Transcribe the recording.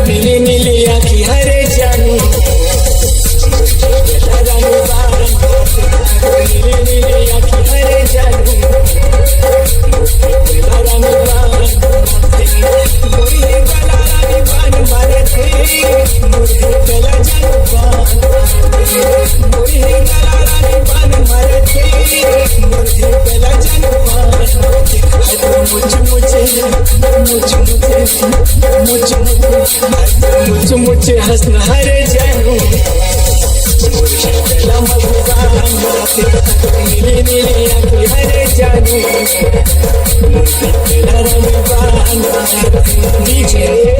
नीली नीली आँखी हरे जानू नीली नीली आँखी हरे जानू गोरी गला रानी बान मारे थे मुर्गे गला जानू गोरी गला रानी बान मारे थे मुर्गे गला जानू मुझे हंसना हरे जानू नीले नीले आँखें हरे जानू DJ